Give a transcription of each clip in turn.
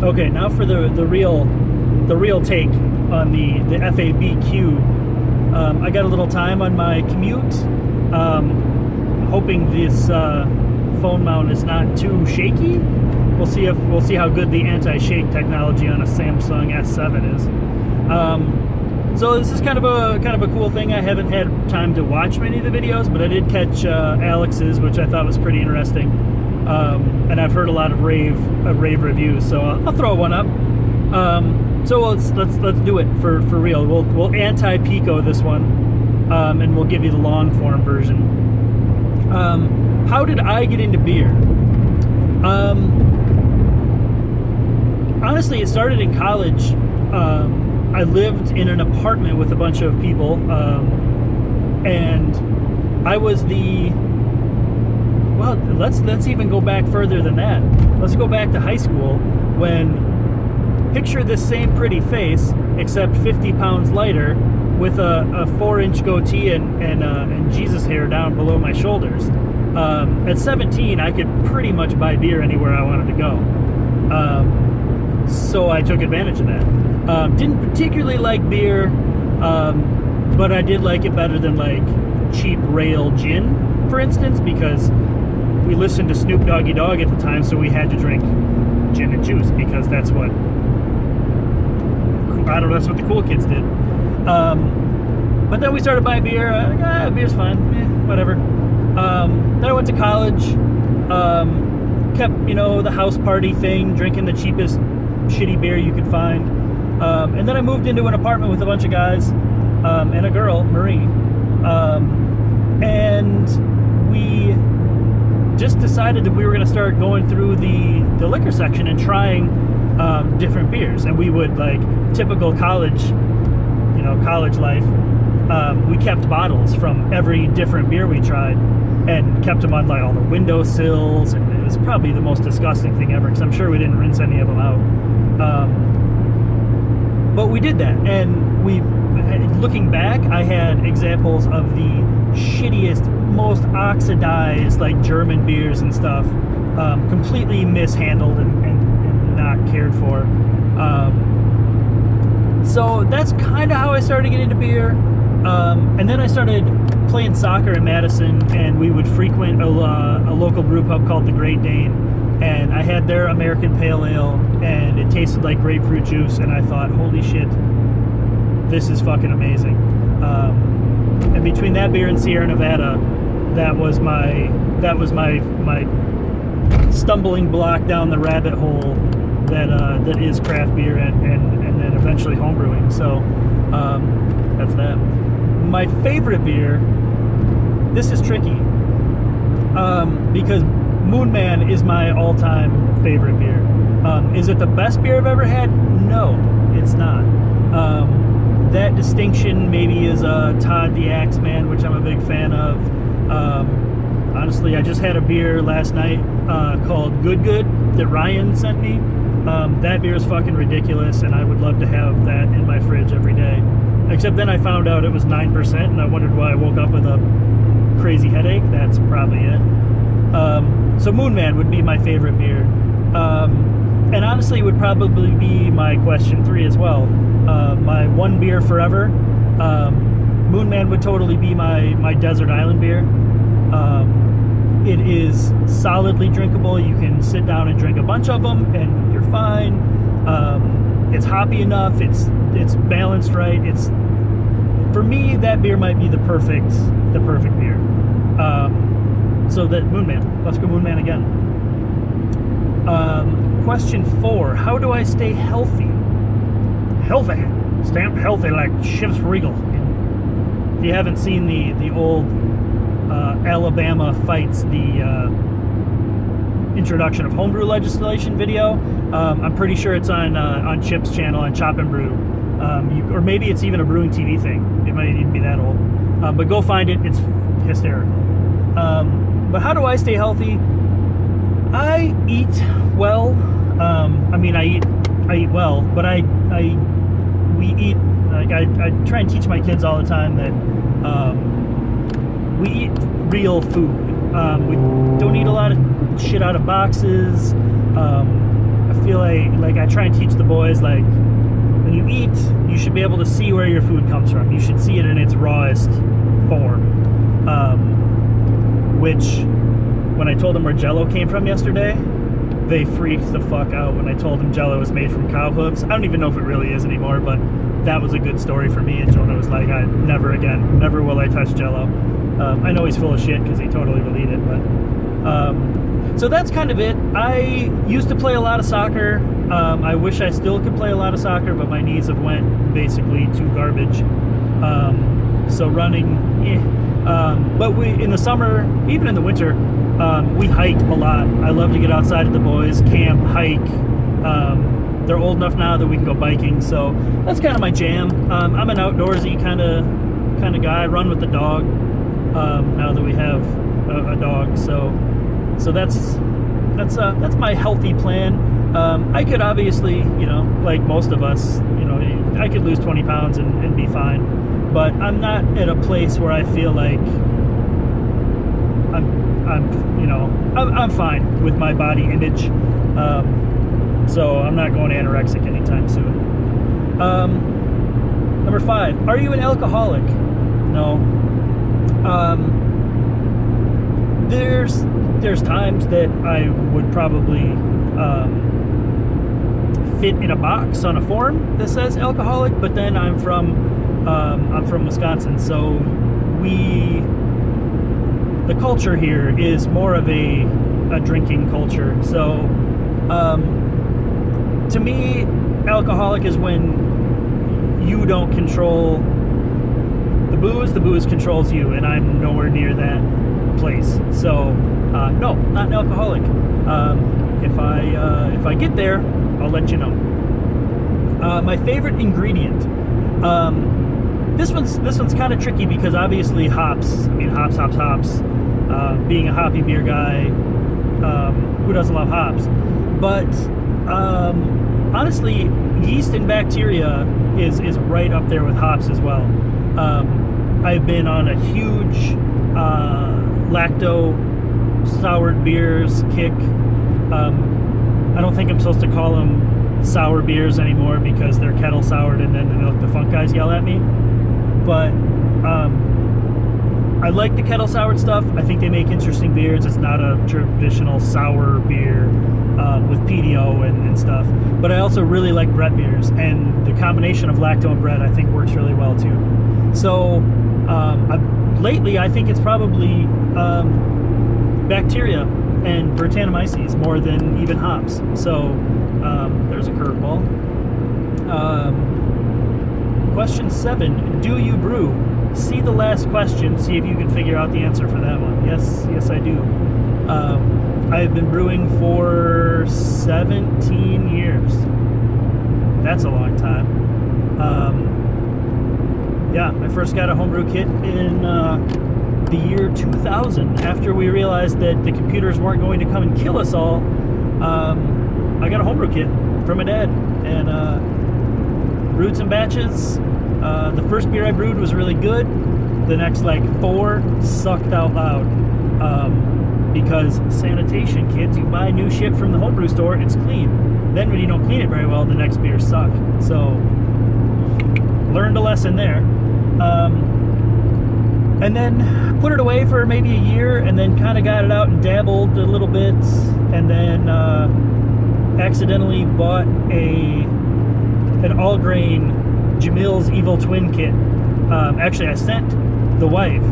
Okay, now for the real take on the FABQ. I got a little time on my commute. Hoping this phone mount is not too shaky. We'll see how good the anti-shake technology on a Samsung S7 is. So this is kind of a cool thing. I haven't had time to watch many of the videos, but I did catch Alex's, which I thought was pretty interesting. And I've heard a lot of rave reviews, so I'll throw one up. So let's do it for real. We'll anti-pico this one, and we'll give you the long form version. How did I get into beer? Honestly, it started in college. I lived in an apartment with a bunch of people, and I was well, let's even go back further than that. Let's go back to high school when, picture this same pretty face, except 50 pounds lighter, with a 4-inch goatee and Jesus hair down below my shoulders. At 17, I could pretty much buy beer anywhere I wanted to go. So I took advantage of that. Didn't particularly like beer, but I did like it better than like cheap rail gin, for instance, because we listened to Snoop Doggy Dogg at the time, so we had to drink gin and juice because that's what the cool kids did. But then we started buying beer. Beer's fine, whatever. Then I went to college, kept the house party thing, drinking the cheapest shitty beer you could find. And then I moved into an apartment with a bunch of guys and a girl, Marie, and we just decided that we were going to start going through the liquor section and trying different beers. And we would, like typical college life, we kept bottles from every different beer we tried and kept them on like all the windowsills, and it was probably the most disgusting thing ever because I'm sure we didn't rinse any of them out. But we did that, and looking back, I had examples of the shittiest, most oxidized, like German beers and stuff, completely mishandled and not cared for. So that's kind of how I started getting into beer. And then I started playing soccer in Madison, and we would frequent a local brew pub called the Great Dane. And I had their American Pale Ale, and it tasted like grapefruit juice, and I thought, holy shit, this is fucking amazing. And between that beer and Sierra Nevada, that was my stumbling block down the rabbit hole that is craft beer and then eventually homebrewing. So that's that. My favorite beer, this is tricky, because Moon Man is my all-time favorite beer. Is it the best beer I've ever had? No, it's not. That distinction maybe is Todd the Axeman, which I'm a big fan of. Honestly, I just had a beer last night called Good Good that Ryan sent me. That beer is fucking ridiculous, and I would love to have that in my fridge every day. Except then I found out it was 9%, and I wondered why I woke up with a crazy headache. That's probably it. So Moon Man would be my favorite beer. And honestly, it would probably be my question 3 as well. My one beer forever. Moon Man would totally be my desert island beer. It is solidly drinkable. You can sit down and drink a bunch of them, and you're fine. It's hoppy enough. It's balanced right. For me, that beer might be the perfect beer. So that Moon Man. Let's go Moon Man again. Question 4. How do I stay healthy? Healthy. Stamp healthy like Chivas Regal. If you haven't seen the old Alabama Fights, the introduction of homebrew legislation video, I'm pretty sure it's on Chip's channel on Chop and Brew. Or maybe it's even a Brewing TV thing. It might even be that old. But go find it. It's hysterical. But how do I stay healthy? I eat well. I eat well, but we eat, like I try and teach my kids all the time that we eat real food. We don't eat a lot of shit out of boxes. feel like I try and teach the boys, like, when you eat, you should be able to see where your food comes from. You should see it in its rawest form. Which, when I told them where Jell-O came from yesterday, they freaked the fuck out when I told them Jell-O was made from cow hooves. I don't even know if it really is anymore, but that was a good story for me. And Jonah was like, never again, never will I touch Jell-O. I know he's full of shit because he totally will eat it, but so that's kind of it. I used to play a lot of soccer. I wish I still could play a lot of soccer, but my knees have went basically to garbage. So running, but we, in the summer, even in the winter, we hike a lot. I love to get outside with the boys, camp, hike. They're old enough now that we can go biking, so that's kind of my jam. I'm an outdoorsy kind of guy. I run with the dog now that we have a dog, so that's my healthy plan. I could obviously, you know, like most of us, you know, I could lose 20 pounds and be fine, but I'm not at a place where I feel like I'm fine with my body image. So I'm not going anorexic anytime soon. Number 5, are you an alcoholic? No. There's times that I would probably fit in a box on a form that says alcoholic, but then I'm from Wisconsin, so the culture here is more of a drinking culture. So to me, alcoholic is when you don't control the booze controls you, and I'm nowhere near that place. So no, not an alcoholic. If I get there, I'll let you know. My favorite ingredient. This one's kind of tricky because obviously hops. I mean, hops. Being a hoppy beer guy, who doesn't love hops? But honestly, yeast and bacteria is right up there with hops as well. I've been on a huge lacto soured beers kick. I don't think I'm supposed to call them sour beers anymore because they're kettle soured, and then the funk guys yell at me. But I like the kettle soured stuff. I think they make interesting beers. It's not a traditional sour beer with PDO and stuff. But I also really like Brett beers, and the combination of lacto and Brett I think works really well too. So lately I think it's probably bacteria and Brettanomyces more than even hops. So there's a curveball. Question 7, do you brew? See the last question, see if you can figure out the answer for that one. Yes, I do. I've been brewing for 17 years. That's a long time. Yeah, I first got a homebrew kit in the year 2000. After we realized that the computers weren't going to come and kill us all, I got a homebrew kit from my dad and brewed some batches. The first beer I brewed was really good. The next 4 sucked out loud because sanitation, kids. You buy new shit from the homebrew store, it's clean. Then when you don't clean it very well, the next beers suck. So learned a lesson there. And then put it away for maybe a year, and then kind of got it out and dabbled a little bit, and then accidentally bought an all-grain Jamil's Evil Twin kit. Actually, I sent the wife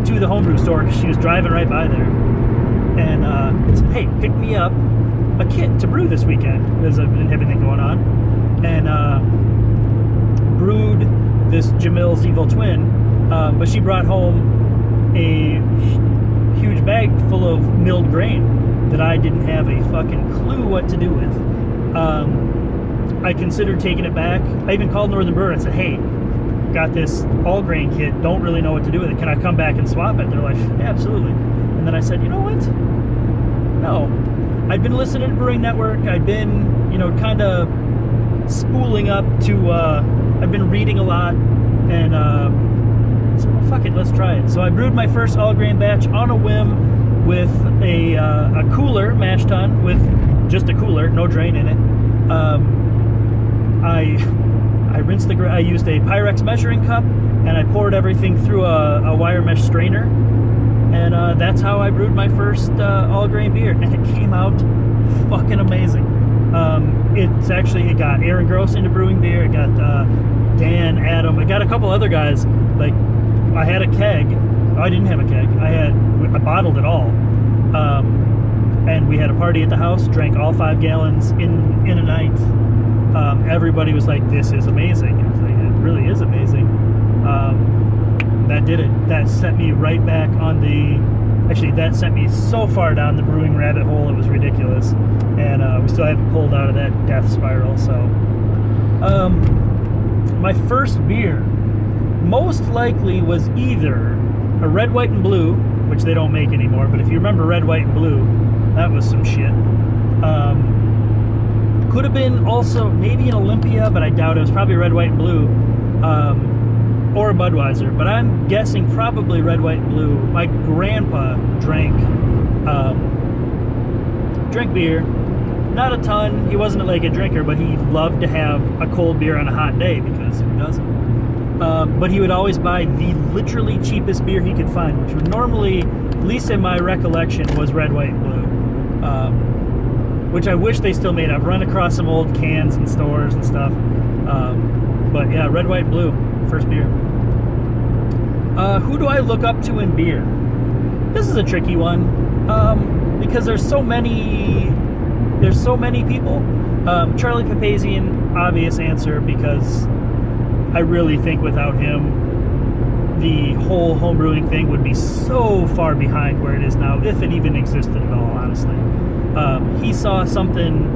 to the homebrew store because she was driving right by there, and said, "Hey, pick me up a kit to brew this weekend," because I didn't have anything going on, and brewed this Jamil's Evil Twin. But she brought home a huge bag full of milled grain that I didn't have a fucking clue what to do with. I considered taking it back. I even called Northern Brewer and said, "Hey, got this all grain kit, don't really know what to do with it. Can I come back and swap it?" They're like, "Yeah, absolutely." And then I said, "You know what? No." I'd been listening to Brewing Network. I'd been, kind of spooling up to, I've been reading a lot, and I said, "Well, fuck it, let's try it." So I brewed my first all grain batch on a whim with a cooler mash tun with just a cooler, no drain in it. I rinsed I used a Pyrex measuring cup, and I poured everything through a wire mesh strainer, and that's how I brewed my first all grain beer, and it came out fucking amazing. It got Aaron Gross into brewing beer. It got Dan, Adam. I got a couple other guys. Like, I had a keg. I didn't have a keg. I bottled it all. And we had a party at the house, drank all 5 gallons in a night. Everybody was like, this is amazing. I was like, it really is amazing. That did it. That set me right back on that sent me so far down the brewing rabbit hole, it was ridiculous. And we still haven't pulled out of that death spiral. So my first beer most likely was either a red, white, and blue, which they don't make anymore, but if you remember red, white, and blue, that was some shit. Could have been also maybe an Olympia, but I doubt it. It was probably red, white, and blue, or a Budweiser, but I'm guessing probably red, white, and blue. My grandpa drank beer, not a ton. He wasn't like a drinker, but he loved to have a cold beer on a hot day, because who doesn't? But he would always buy the literally cheapest beer he could find, which would normally, at least in my recollection, was red, white, and blue. Which I wish they still made. I've run across some old cans in stores and stuff. But yeah, red, white, and blue, first beer. Who do I look up to in beer? This is a tricky one, because there's so many people. Charlie Papazian, obvious answer, because I really think without him, the whole homebrewing thing would be so far behind where it is now, if it even existed at all, honestly. He saw something,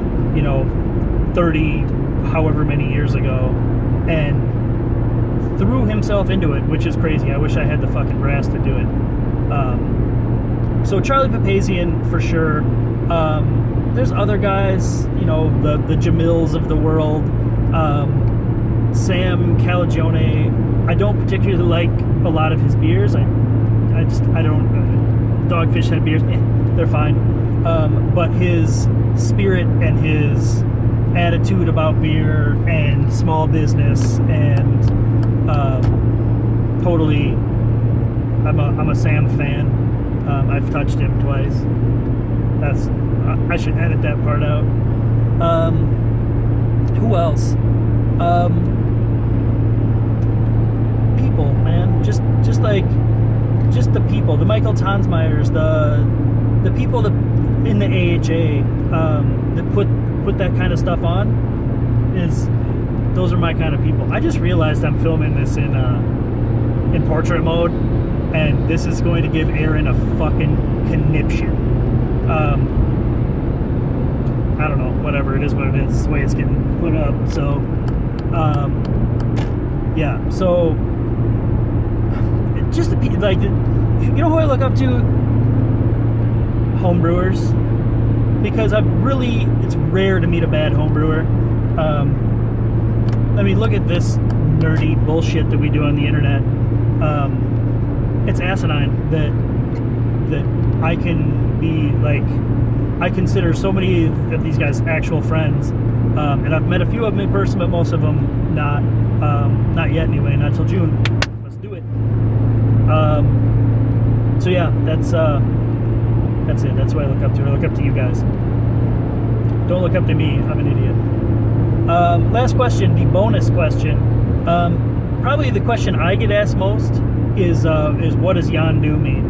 30, however many years ago, and threw himself into it, which is crazy. I wish I had the fucking brass to do it. So Charlie Papazian, for sure. There's other guys, the Jamils of the world. Sam Calagione, I don't particularly like a lot of his beers. I don't. Dogfish Head beers, they're fine. But his spirit and his attitude about beer and small business and totally, I'm a Sam fan. I've touched him twice. I should edit that part out. Who else? People, man, just the people, the Michael Tonsmeyers, the people that in the AHA that put that kind of stuff on, those are my kind of people. I just realized I'm filming this in portrait mode, and this is going to give Aaron a fucking conniption. I don't know, whatever, it is what it is. It's the way it's getting put up. So yeah, so just the people, like, who I look up to? Homebrewers, because it's rare to meet a bad homebrewer. I mean, look at this nerdy bullshit that we do on the internet. It's asinine that I can be like, I consider so many of these guys actual friends, and I've met a few of them in person, but most of them not yet anyway, not till June. Let's do it. So yeah, that's it. That's who I look up to. I look up to you guys. Don't look up to me. I'm an idiot. Last question, the bonus question. Probably the question I get asked most is what does Yondu mean?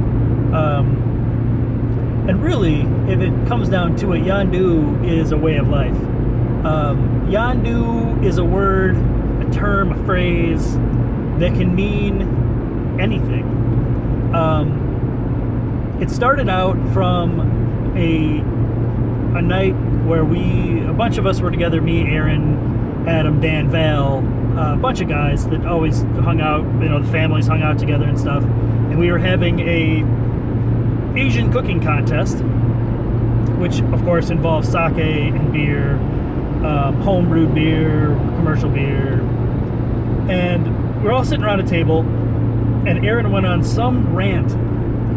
And really, if it comes down to it, Yondu is a way of life. Yondu is a word, a term, a phrase that can mean anything. It started out from a night where a bunch of us were together, me, Aaron, Adam, Dan, Val, a bunch of guys that always hung out, the families hung out together and stuff, and we were having a Asian cooking contest, which of course involves sake and beer, home-brewed beer, commercial beer, and we're all sitting around a table, and Aaron went on some rant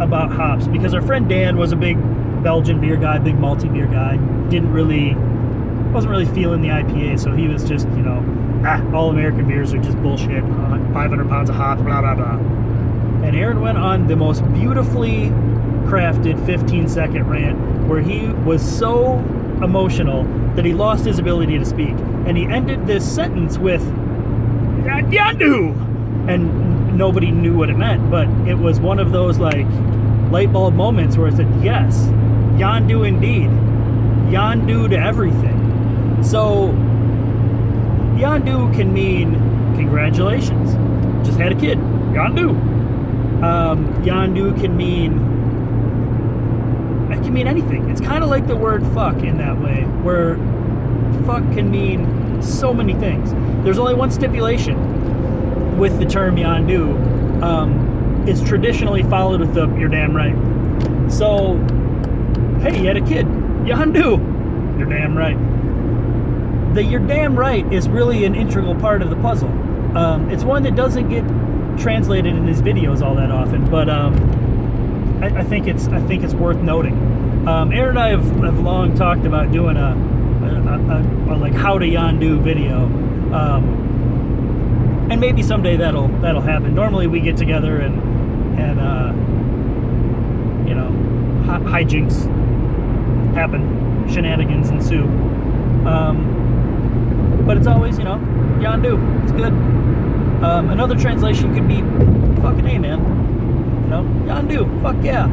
about hops, because our friend Dan was a big Belgian beer guy, big malty beer guy, wasn't really feeling the IPA, so he was just, all American beers are just bullshit, 500 pounds of hops, blah, blah, blah. And Aaron went on the most beautifully crafted 15-second rant where he was so emotional that he lost his ability to speak. And he ended this sentence with, Yandu! And nobody knew what it meant, but it was one of those, like, light bulb moments where it said, yes, Yandu indeed. Yandu to everything. So, Yandu can mean congratulations. Just had a kid. Yandu. Yandu can mean anything. It's kind of like the word fuck in that way, where fuck can mean so many things. There's only one stipulation with the term Yandu. It's traditionally followed with the "you're damn right." So, hey, you had a kid. Yandu. You're damn right. The "you're damn right" is really an integral part of the puzzle. It's one that doesn't get translated in his videos all that often, but I think it's worth noting. Aaron and I have long talked about doing a like how to Yandu video, and maybe someday that'll happen. Normally we get together and hijinks happen, shenanigans ensue. But it's always, Yandu. It's good. Another translation could be, fucking hey, man. Yandu. Fuck yeah.